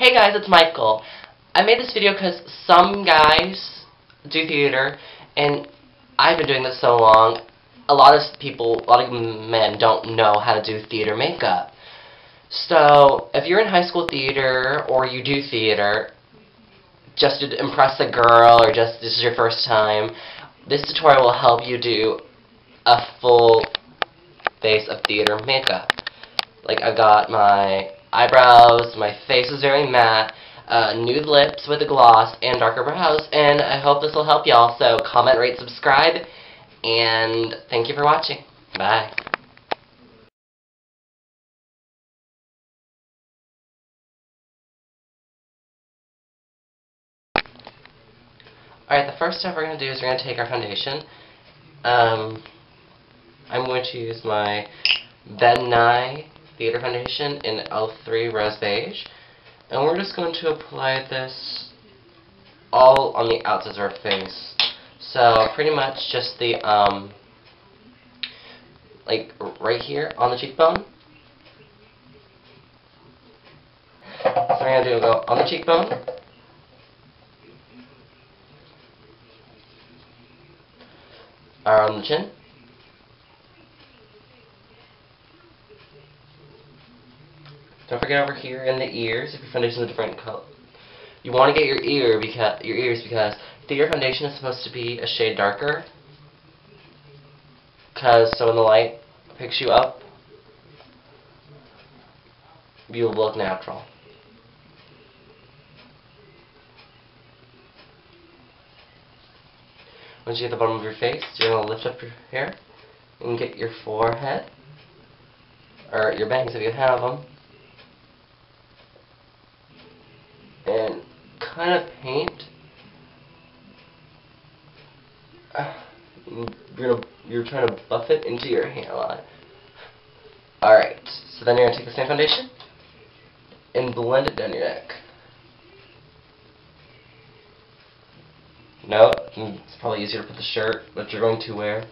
Hey guys, it's Michael. I made this video because some guys do theater, and I've been doing this so long, a lot of men don't know how to do theater makeup. So, if you're in high school theater, or you do theater, just to impress a girl, or just this is your first time, this tutorial will help you do a full face of theater makeup. Like, I've got my eyebrows, my face is very matte, nude lips with a gloss, and darker brows, and I hope this will help y'all. So comment, rate, subscribe, and thank you for watching. Bye. Alright, the first step we're going to do is we're going to take our foundation. I'm going to use my Ben Nye Theater Foundation in L3 Rose Beige. And we're just going to apply this all on the outsides of our face. So pretty much just the, like right here on the cheekbone. So we're going to go on the cheekbone. Or on the chin. Don't forget over here in the ears, if your foundation is a different color. You want to get your ears because theater foundation is supposed to be a shade darker. So when the light picks you up, you'll look natural. Once you get the bottom of your face, you're going to lift up your hair and get your forehead, or your bangs if you have them, and kind of paint. You're trying to buff it into your hairline. Alright, so then you're going to take the same foundation and blend it down your neck. No, it's probably easier to put the shirt that you're going to wear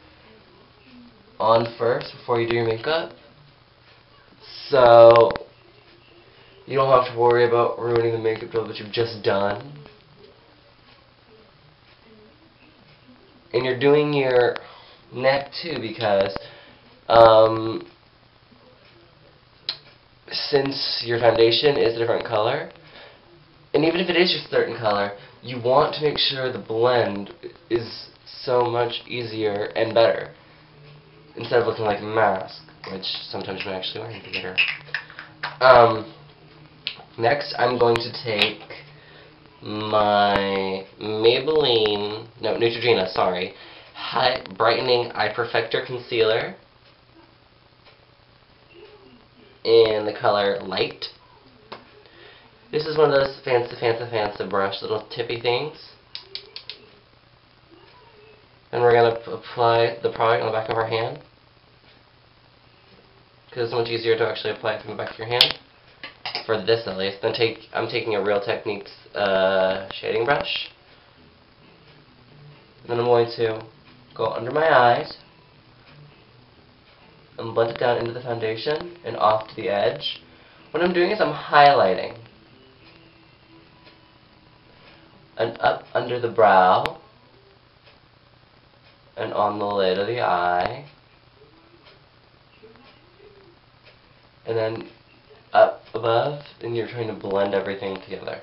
on first before you do your makeup. So you don't have to worry about ruining the makeup job that you've just done. And you're doing your neck too because since your foundation is a different color, and even if it is your certain color, you want to make sure the blend is so much easier and better instead of looking like a mask, which sometimes you're actually wearing in theater. Next, I'm going to take my Neutrogena, Brightening Eye Perfector Concealer in the color Light. This is one of those fancy brush little tippy things. And we're going to apply the product on the back of our hand, because it's much easier to actually apply it from the back of your hand. For this at least. Then I'm taking a Real Techniques shading brush. And then I'm going to go under my eyes and blend it down into the foundation and off to the edge. What I'm doing is I'm highlighting. And up under the brow and on the lid of the eye. And then up above, and you're trying to blend everything together.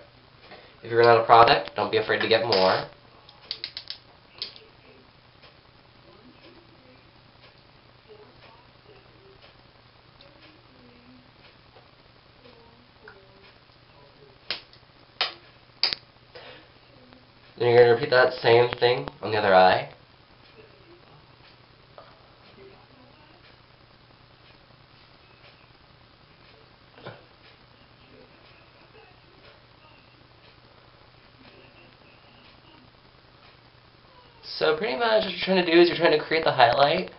If you run out of product, don't be afraid to get more. Then you're going to repeat that same thing on the other eye. So pretty much what you're trying to do is you're trying to create the highlight,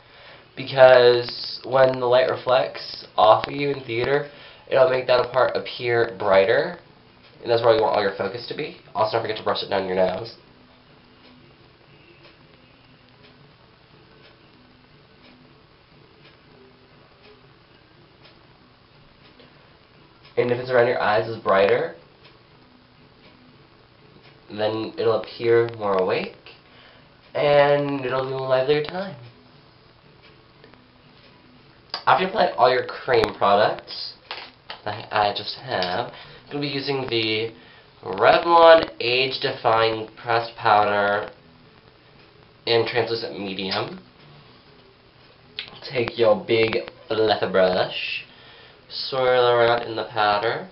because when the light reflects off of you in theater, it'll make that part appear brighter, and that's where you want all your focus to be. Also, don't forget to brush it down your nose. And if it's around your eyes, it's brighter. then it'll appear more awake, and it'll be a livelier time. After you apply all your cream products that I just have, I'm going to be using the Revlon Age Defying Pressed Powder in translucent medium. Take your big fluffy brush, swirl around in the powder,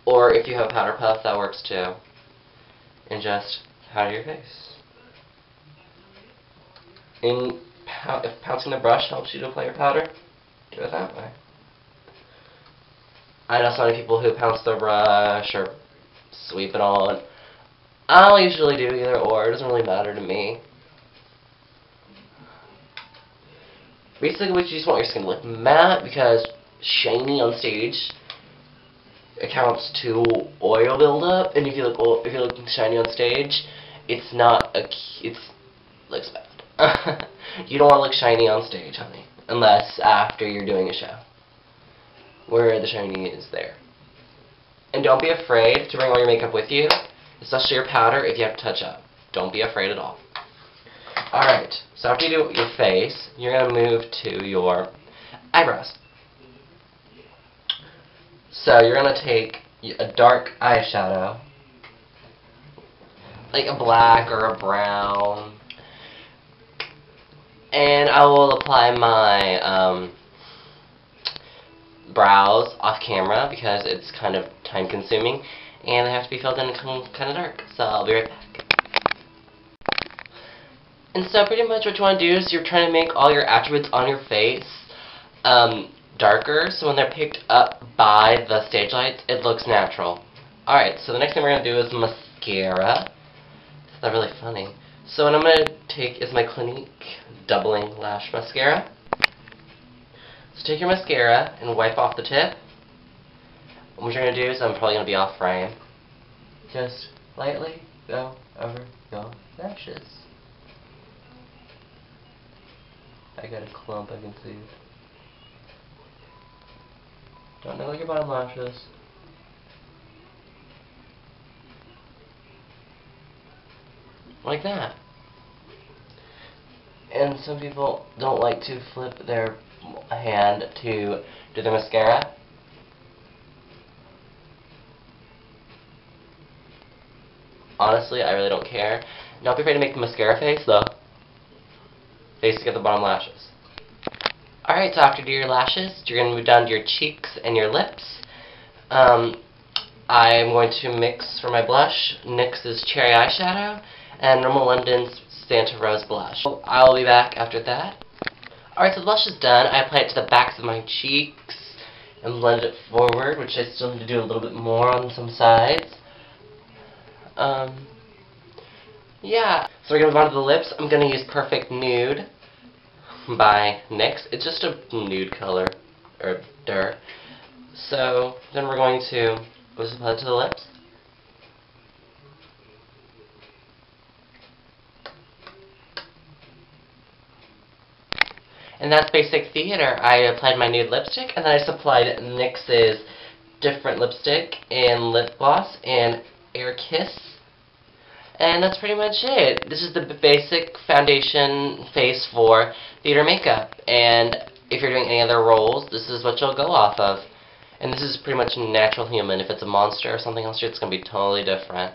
or if you have a powder puff, that works too, and just powder your face. And if pouncing the brush helps you to apply your powder, do it that way. I know so many people who pounce their brush or sweep it on. I'll usually do either or, it doesn't really matter to me. Basically, you just want your skin to look matte because shiny on stage accounts to oil buildup, and if you look shiny on stage, it looks bad. You don't want to look shiny on stage, honey, unless after you're doing a show where the shiny is there. And don't be afraid to bring all your makeup with you, especially your powder if you have to touch up. Don't be afraid at all. Alright, so after you do your face, you're going to move to your eyebrows. So you're going to take a dark eyeshadow, like a black or a brown, and I will apply my brows off camera because it's kind of time consuming and they have to be filled in kind of dark, so I'll be right back. And so pretty much what you want to do is you're trying to make all your attributes on your face darker, so when they're picked up by the stage lights, it looks natural. Alright, so the next thing we're going to do is mascara. Isn't that really funny? So what I'm going to take is my Clinique Doubling Lash Mascara. So take your mascara and wipe off the tip. And what you're going to do is, I'm probably going to be off frame, just lightly go over your lashes. I got a clump, I can see. Don't neglect your bottom lashes. Like that. And some people don't like to flip their hand to do their mascara. Honestly, I really don't care. Don't be afraid to make the mascara face, though. Face at the bottom lashes. Alright, so after you do your lashes, you're going to move down to your cheeks and your lips. I'm going to mix for my blush NYX's Cherry Eyeshadow and Rimmel London's Santa Rose Blush. I'll be back after that. Alright, so the blush is done. I apply it to the backs of my cheeks and blend it forward, which I still need to do a little bit more on some sides. Yeah. So we're going to move on to the lips. I'm going to use Perfect Nude by NYX. It's just a nude color, or dirt. So then we're going to just apply it to the lips. And that's basic theater. I applied my nude lipstick, and then I just applied NYX's different lipstick and lip gloss and Air Kiss. And that's pretty much it. This is the basic foundation face for theater makeup. And if you're doing any other roles, this is what you'll go off of. And this is pretty much natural human. If it's a monster or something else, it's going to be totally different.